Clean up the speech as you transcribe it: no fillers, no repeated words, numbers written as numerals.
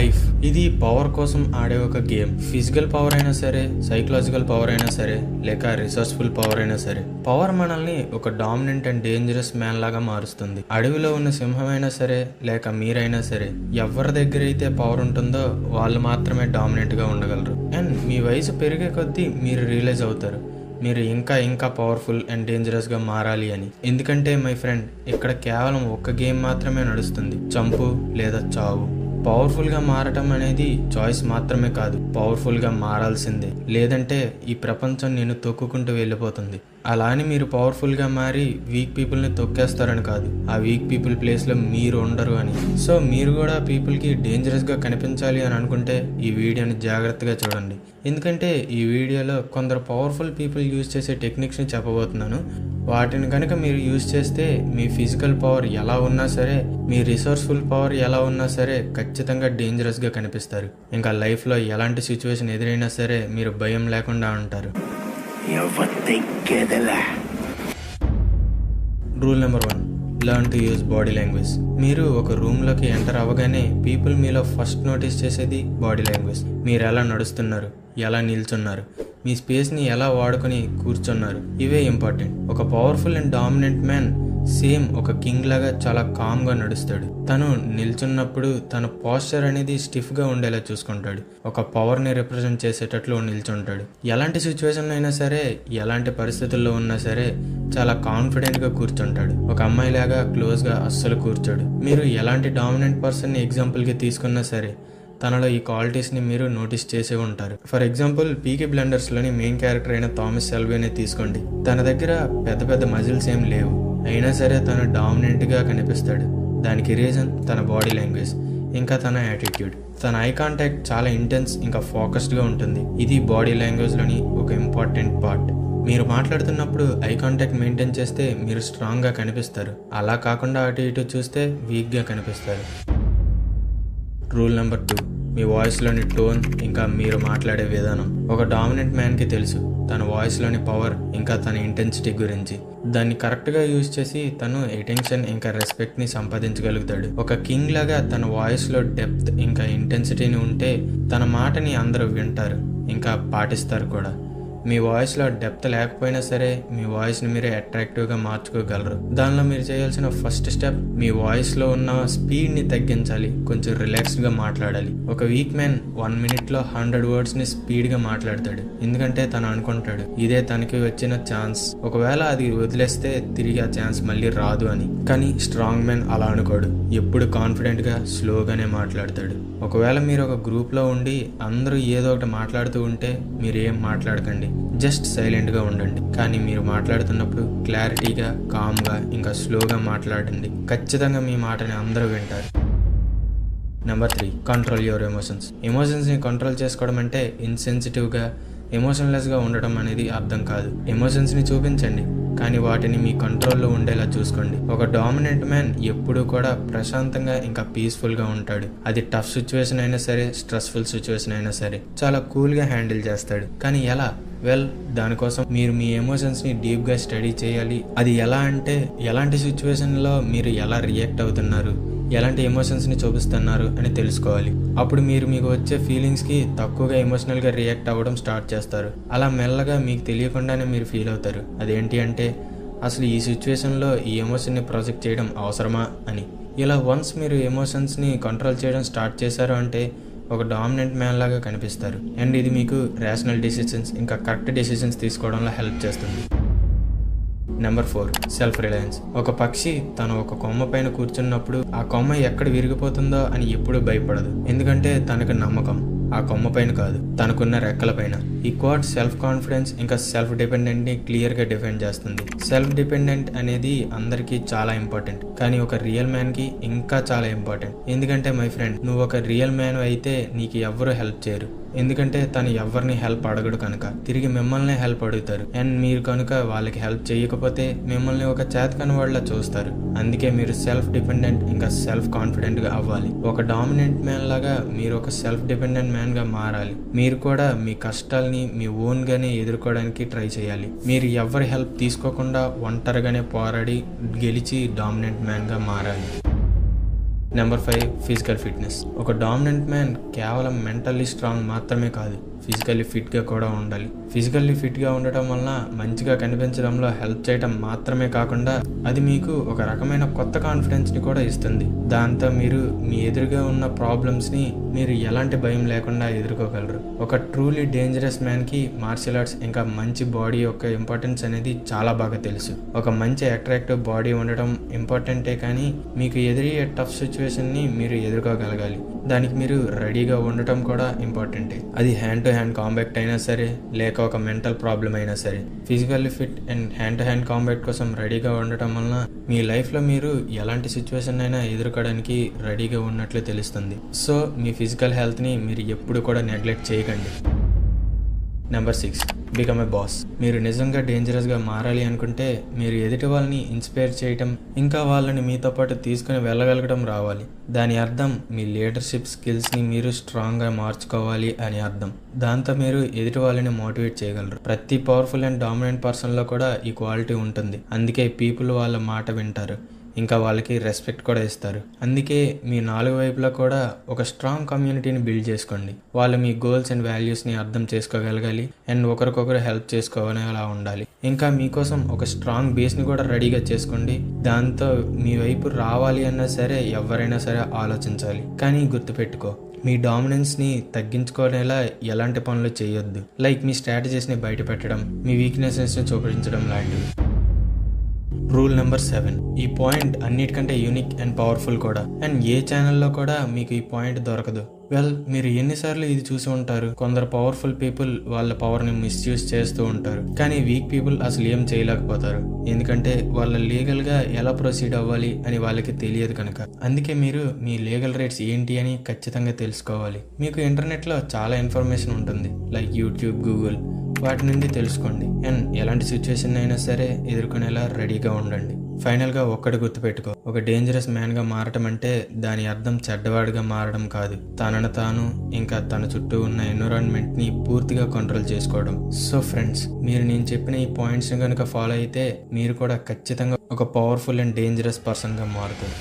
Life ఇది power కోసం ఆడే ఒక గేమ్. ఫిజికల్ పవర్ అయినా సరే, సైకలాజికల్ పవర్ అయినా సరే, లేక రిసోర్స్ఫుల్ పవర్ అయినా సరే, పవర్ మనల్ని ఒక డామినెంట్ అండ్ డేంజరస్ మ్యాన్ లాగా మారుస్తుంది. అడవిలో ఉన్న సింహం అయినా సరే, లేక మీరైనా సరే, ఎవరి దగ్గర అయితే పవర్ ఉంటుందో వాళ్ళు మాత్రమే డామినెంట్ గా ఉండగలరు. అండ్ మీ వయసు పెరిగే కొద్దీ మీరు రియలైజ్ అవుతారు మీరు ఇంకా పవర్ఫుల్ అండ్ డేంజరస్ గా మారాలి అని. ఎందుకంటే మై ఫ్రెండ్, ఇక్కడ కేవలం ఒక్క గేమ్ మాత్రమే నడుస్తుంది, చంపు లేదా చావు. పవర్ఫుల్ గా మారటం అనేది చాయిస్ మాత్రమే కాదు, పవర్ఫుల్ గా మారాల్సిందే. లేదంటే ఈ ప్రపంచం నేను తొక్కుకుంటూ వెళ్ళిపోతుంది. అలా అని మీరు పవర్ఫుల్ గా మారి వీక్ పీపుల్ ని తొక్కేస్తారని కాదు, ఆ వీక్ పీపుల్ ప్లేస్ లో మీరు ఉండరు అని. సో మీరు కూడా పీపుల్ కి డేంజరస్ గా కనిపించాలి అని అనుకుంటే ఈ వీడియోని జాగ్రత్తగా చూడండి. ఎందుకంటే ఈ వీడియోలో కొందరు పవర్ఫుల్ పీపుల్ యూజ్ చేసే టెక్నిక్స్ ని చెప్పబోతున్నాను. వాటిని కనుక మీరు యూజ్ చేస్తే మీ ఫిజికల్ పవర్ ఎలా ఉన్నా సరే, మీ రిసోర్స్ఫుల్ పవర్ ఎలా ఉన్నా సరే ఖచ్చితంగా డేంజరస్ గా కనిపిస్తారు. ఇంకా లైఫ్ లో ఎలాంటి సిచ్యువేషన్ ఎదురైనా సరే మీరు భయం లేకుండా ఉంటారు. Rule number 1, learn to use body language. మీరు ఒక రూమ్ లోకి ఎంటర్ అవ్వగానే పీపుల్ మీలో ఫస్ట్ నోటీస్ చేసేది బాడీ లాంగ్వేజ్. మీరు ఎలా నడుస్తున్నారు, ఎలా నిల్చున్నారు, మీ స్పేస్ ని ఎలా వాడుకొని కూర్చున్నారు, ఇవే ఇంపార్టెంట్. ఒక powerful and dominant man same ఒక కింగ్ లాగా చాలా కామ్ గా నడుస్తాడు. తను నిల్చున్నప్పుడు తన పోస్చర్ అనేది స్టిఫ్ గా ఉండేలా చూసుకుంటాడు. ఒక పవర్ ని రిప్రజెంట్ చేసేటట్లు నిల్చుంటాడు. ఎలాంటి సిచ్యువేషన్ అయినా సరే, ఎలాంటి పరిస్థితుల్లో ఉన్నా సరే చాలా కాన్ఫిడెంట్ గా కూర్చుంటాడు. ఒక అమ్మాయి లాగా క్లోజ్ గా అస్సలు కూర్చోడు. మీరు ఎలాంటి డామినెంట్ పర్సన్ ని ఎగ్జాంపుల్ కి తీసుకున్నా సరే తనలో ఈ క్వాలిటీస్ ని మీరు నోటీస్ చేసే ఉంటారు. ఫర్ ఎగ్జాంపుల్ పీకీ బ్లైండర్స్ లోని మెయిన్ క్యారెక్టర్ అయిన థామస్ షెల్బీని తీసుకోండి. తన దగ్గర పెద్ద మజిల్స్ ఏం లేవు, అయినా సరే తను డామినెంట్ గా కనిపిస్తాడు. దానికి రీజన్ తన బాడీ లాంగ్వేజ్, ఇంకా తన యాటిట్యూడ్. తన ఐ కాంటాక్ట్ చాలా ఇంటెన్స్ ఇంకా ఫోకస్డ్ గా ఉంటుంది. ఇది బాడీ లాంగ్వేజ్ లోని ఒక ఇంపార్టెంట్ పార్ట్. మీరు మాట్లాడుతున్నప్పుడు ఐ కాంటాక్ట్ మెయింటైన్ చేస్తే మీరు స్ట్రాంగ్ గా కనిపిస్తారు. అలా కాకుండా అటు ఇటు చూస్తే వీక్ గా కనిపిస్తారు. రూల్ నెంబర్ 2, మీ వాయిస్లోని టోన్ ఇంకా మీరు మాట్లాడే విధానం. ఒక డామినెంట్ మ్యాన్కి తెలుసు తన వాయిస్లోని పవర్ ఇంకా తన ఇంటెన్సిటీ గురించి. దాన్ని కరెక్ట్గా యూజ్ చేసి తను అటెన్షన్ ఇంకా రెస్పెక్ట్ని సంపాదించగలుగుతాడు. ఒక కింగ్ లాగా తన వాయిస్లో డెప్త్ ఇంకా ఇంటెన్సిటీని ఉంటే తన మాటని అందరూ వింటారు ఇంకా పాటిస్తారు కూడా. మీ వాయిస్లో డెప్త్ లేకపోయినా సరే మీ వాయిస్ని మీరే అట్రాక్టివ్గా మార్చుకోగలరు. దానిలో మీరు చేయాల్సిన ఫస్ట్ స్టెప్, మీ వాయిస్లో ఉన్న స్పీడ్ని తగ్గించాలి, కొంచెం రిలాక్స్డ్గా మాట్లాడాలి. ఒక వీక్ మ్యాన్ 1 minute 100 wordsని స్పీడ్గా మాట్లాడతాడు. ఎందుకంటే తను అనుకుంటాడు ఇదే తనకి వచ్చిన ఛాన్స్, ఒకవేళ అది వదిలేస్తే తిరిగి ఆ ఛాన్స్ మళ్ళీ రాదు అని. కానీ స్ట్రాంగ్ మ్యాన్ అలా అనుకోడు, ఎప్పుడు కాన్ఫిడెంట్గా స్లోగానే మాట్లాడతాడు. ఒకవేళ మీరు ఒక గ్రూప్లో ఉండి అందరూ ఏదో ఒకటి మాట్లాడుతూ ఉంటే మీరు ఏం మాట్లాడకండి, జస్ట్ సైలెంట్గా ఉండండి. కానీ మీరు మాట్లాడుతున్నప్పుడు క్లారిటీగా, కామ్గా ఇంకా స్లోగా మాట్లాడండి. ఖచ్చితంగా మీ మాటని అందరూ వింటారు. Number 3, control your emotions. ఎమోషన్స్ని కంట్రోల్ చేసుకోవడం అంటే ఇన్సెన్సిటివ్గా, ఎమోషన్లెస్గా ఉండడం అనేది అర్థం కాదు. ఎమోషన్స్ని చూపించండి, కానీ వాటిని మీ కంట్రోల్లో ఉండేలా చూసుకోండి. ఒక డామినెంట్ మ్యాన్ ఎప్పుడూ కూడా ప్రశాంతంగా ఇంకా పీస్ఫుల్గా ఉంటాడు. అది టఫ్ సిచ్యువేషన్ అయినా సరే, స్ట్రెస్ఫుల్ సిచ్యువేషన్ అయినా సరే చాలా కూల్గా హ్యాండిల్ చేస్తాడు. కానీ ఎలా? దానికోసం మీరు మీ ఎమోషన్స్ని డీప్గా స్టడీ చేయాలి. అది ఎలా అంటే ఎలాంటి సిచ్యువేషన్లో మీరు ఎలా రియాక్ట్ అవుతున్నారు, ఎలాంటి ఎమోషన్స్ని చూపిస్తున్నారు అని తెలుసుకోవాలి. అప్పుడు మీరు మీకు వచ్చే ఫీలింగ్స్కి తక్కువగా ఎమోషనల్గా రియాక్ట్ అవ్వడం స్టార్ట్ చేస్తారు. అలా మెల్లగా మీకు తెలియకుండానే మీరు ఫీల్ అవుతారు అదేంటి అంటే అసలు ఈ సిచ్యువేషన్లో ఈ ఎమోషన్ని ప్రొజెక్ట్ చేయడం అవసరమా అని. ఇలా వన్స్ మీరు ఎమోషన్స్ని కంట్రోల్ చేయడం స్టార్ట్ చేశారు అంటే ఒక డామినెంట్ మ్యాన్ లాగా కనిపిస్తారు. అండ్ ఇది మీకు రేషనల్ డెసిషన్స్ ఇంకా కరెక్ట్ డెసిషన్స్ తీసుకోవడంలో హెల్ప్ చేస్తుంది. Number 4, self Reliance. ఒక పక్షి తను ఒక కొమ్మ పైన కూర్చున్నప్పుడు ఆ కొమ్మ ఎక్కడ విరిగిపోతుందో అని ఎప్పుడూ భయపడదు. ఎందుకంటే తనకు నమ్మకం ఆ కొమ్మ పైన కాదు, తనకున్న రెక్కల పైన. ఈ క్వాడ్ సెల్ఫ్ కాన్ఫిడెన్స్ ఇంకా సెల్ఫ్ డిపెండెంట్ ని క్లియర్ గా డిఫైన్ చేస్తుంది. సెల్ఫ్ డిపెండెంట్ అనేది అందరికీ చాలా ఇంపార్టెంట్, కానీ ఒక రియల్ మ్యాన్ కి ఇంకా చాలా ఇంపార్టెంట్. ఎందుకంటే మై ఫ్రెండ్, నువ్వు ఒక రియల్ మ్యాన్ అయితే నీకు ఎవ్వరూ హెల్ప్ చేయరు. ఎందుకంటే తను ఎవరిని హెల్ప్ అడగడు కనుక తిరిగి మిమ్మల్ని హెల్ప్ అడుగుతారు. అండ్ మీరు కనుక వాళ్ళకి హెల్ప్ చేయకపోతే మిమ్మల్ని ఒక చేతకాని వాళ్ళ చూస్తారు. అందుకే మీరు సెల్ఫ్ డిపెండెంట్ ఇంకా సెల్ఫ్ కాన్ఫిడెంట్ గా అవ్వాలి. ఒక డామినెంట్ మ్యాన్ లాగా మీరు ఒక సెల్ఫ్ డిపెండెంట్ మ్యాన్ గా మారాలి. మీరు కూడా మీ కష్టాల్ని మీ ఓన్ గానే ఎదుర్కోవడానికి ట్రై చేయాలి. మీరు ఎవరి హెల్ప్ తీసుకోకుండా ఒంటరిగానే పోరాడి గెలిచి డామినెంట్ మ్యాన్ గా మారాలి. Number 5 physical fitness. ఒక డామినెంట్ మ్యాన్ కేవలం మెంటల్లీ స్ట్రాంగ్ మాత్రమే కాదు, ఫిజికల్లీ ఫిట్గా కూడా ఉండాలి. ఫిజికల్లీ ఫిట్గా ఉండటం వలన మంచిగా కనిపించడంలో హెల్ప్ చేయడం మాత్రమే కాకుండా అది మీకు ఒక రకమైన కొత్త కాన్ఫిడెన్స్ని కూడా ఇస్తుంది. దాంతో మీరు మీ ఎదురుగా ఉన్న ప్రాబ్లమ్స్ని మీరు ఎలాంటి భయం లేకుండా ఎదుర్కోగలరు. ఒక ట్రూలీ డేంజరస్ మ్యాన్కి మార్షల్ ఆర్ట్స్ ఇంకా మంచి బాడీ యొక్క ఇంపార్టెన్స్ అనేది చాలా బాగా తెలుసు. ఒక మంచి అట్రాక్టివ్ బాడీ ఉండటం ఇంపార్టెంటే, కానీ మీకు ఎదురయ్యే టఫ్ సిచ్యువేషన్ని మీరు ఎదుర్కోగలగాలి. దానికి మీరు రెడీగా ఉండటం కూడా ఇంపార్టెంటే. అది హ్యాండ్ టు హ్యాండ్ కాంబాక్ట్ అయినా సరే, లేక ఒక మెంటల్ ప్రాబ్లం అయినా సరే. Physically fit and hand to hand combat కోసం రెడీగా ఉండటం వలన మీ లైఫ్లో మీరు ఎలాంటి సిచ్యువేషన్ అయినా ఎదుర్కోవడానికి రెడీగా ఉన్నట్లు తెలుస్తుంది. సో మీ ఫిజికల్ హెల్త్ని మీరు ఎప్పుడు కూడా నెగ్లెక్ట్ చేయకండి. Number 6 become a boss. మీరు నిజంగా డేంజరస్గా మారాలి అనుకుంటే మీరు ఎదుటి వాళ్ళని ఇన్స్పైర్ చేయటం, ఇంకా వాళ్ళని మీతో పాటు తీసుకుని వెళ్ళగలగడం రావాలి. దాని అర్థం మీ లీడర్షిప్ స్కిల్స్ని మీరు స్ట్రాంగ్గా మార్చుకోవాలి అని అర్థం. దాంతో మీరు ఎదుటి వాళ్ళని మోటివేట్ చేయగలరు. ప్రతి పవర్ఫుల్ అండ్ డామినెంట్ పర్సన్లో కూడా ఈ క్వాలిటీ ఉంటుంది. అందుకే పీపుల్ వాళ్ళ మాట వింటారు, ఇంకా వాళ్ళకి రెస్పెక్ట్ కూడా ఇస్తారు. అందుకే మీ 4 వైపులా కూడా ఒక స్ట్రాంగ్ కమ్యూనిటీని బిల్డ్ చేసుకోండి. వాళ్ళు మీ గోల్స్ అండ్ వాల్యూస్ని అర్థం చేసుకోగలగాలి అండ్ ఒకరికొకరు హెల్ప్ చేసుకోవాలా ఉండాలి. ఇంకా మీకోసం ఒక స్ట్రాంగ్ బేస్ని కూడా రెడీగా చేసుకోండి. దాంతో మీ వైపు రావాలి అన్నా సరే ఎవరైనా సరే ఆలోచించాలి. కానీ గుర్తుపెట్టుకో, మీ డామినెన్స్ని తగ్గించుకునేలా ఎలాంటి పనులు చేయొద్దు. లైక్ మీ స్ట్రాటజీస్ని బయట పెట్టడం, మీ వీక్నెసెస్ని చూపించడం లాంటివి. Rule number 7. ఈ పాయింట్ అన్నిటికంటే యూనిక్ అండ్ పవర్ఫుల్ కూడా, అండ్ ఏ ఛానల్లో కూడా మీకు ఈ పాయింట్ దొరకదు. మీరు ఎన్నిసార్లు ఇది చూసి ఉంటారు. కొందరు పవర్ఫుల్ పీపుల్ వాళ్ళ పవర్ని మిస్యూజ్ చేస్తూ ఉంటారు, కానీ వీక్ పీపుల్ అసలు ఏం చేయలేకపోతారు. ఎందుకంటే వాళ్ళ లీగల్గా ఎలా ప్రొసీడ్ అవ్వాలి అని వాళ్ళకి తెలియదు కనుక. అందుకే మీరు మీ లీగల్ రైట్స్ ఏంటి అని ఖచ్చితంగా తెలుసుకోవాలి. మీకు ఇంటర్నెట్లో చాలా ఇన్ఫర్మేషన్ ఉంటుంది, లైక్ యూట్యూబ్, గూగుల్. వాటి నుండి తెలుసుకోండి అండ్ ఎలాంటి సిచ్యువేషన్ అయినా సరే ఎదుర్కొనేలా రెడీగా ఉండండి. ఫైనల్గా ఒక్కటి గుర్తుపెట్టుకో, ఒక డేంజరస్ మ్యాన్గా మారటం అంటే దాని అర్థం చెడ్డవాడిగా మారడం కాదు, తనను తాను ఇంకా తన చుట్టూ ఉన్న ఎన్విరాన్మెంట్ని పూర్తిగా కంట్రోల్ చేసుకోవడం. సో ఫ్రెండ్స్, మీరు నేను చెప్పిన ఈ పాయింట్స్ని కనుక ఫాలో అయితే మీరు కూడా ఖచ్చితంగా ఒక పవర్ఫుల్ అండ్ డేంజరస్ పర్సన్గా మారుతారు.